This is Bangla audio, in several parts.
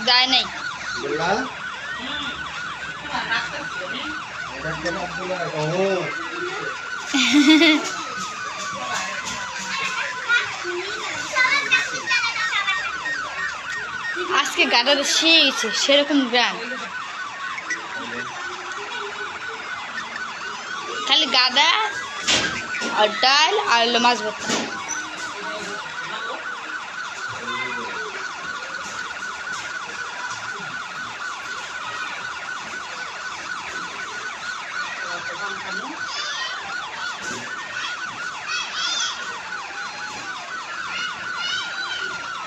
যায় নাই আজকে গাড়াটা শিয়েছে সেরকম গ্রাম খালি গাদা আর ডাল আর মাছ ভর্তা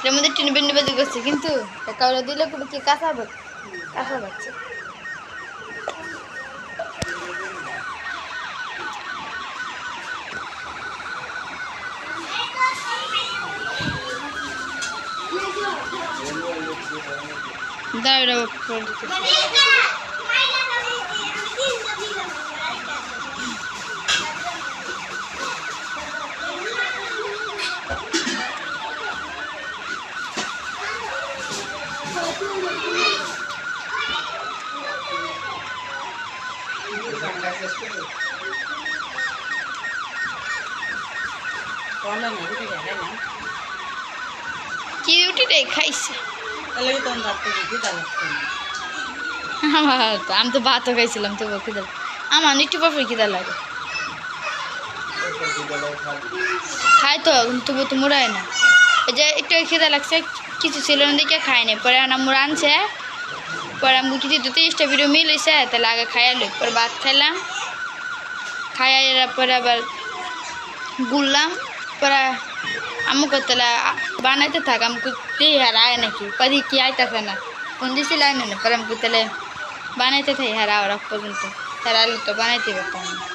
এর মধ্যে টিন বেন্ডি বাজি করছে কিন্তু কাউরে দিলে কি কাঁচা বাচ্চা দাঁড়া কি রুটিটাই খাইছে আমি তো ভাতও খাইছিলাম তবু খিদা আমার একটু পর খিদা লাগে খাই তো তবু তো মুড়ায় না এই যে একটু খিদা লাগছে কিছু ছিল না দেখে খাইনি পরে মুড়া আনছে পরে আমি কিছু 30টা ভিডিও মিল হয়েছে তাহলে আগে খাইয়ালো পরে ভাত খাইলাম খাইয়া পরে আবার গুললাম পরে আমাকে তাহলে বানাইতে থাক আমাকে হার আয় নাকি পরে কি আইতেছে না কোন দিছিল আয় না পরে আমাকে তাহলে বানাইতে থাকি হার আওয়ার পর্যন্ত তার আলু তো বানাইতে পারতাম না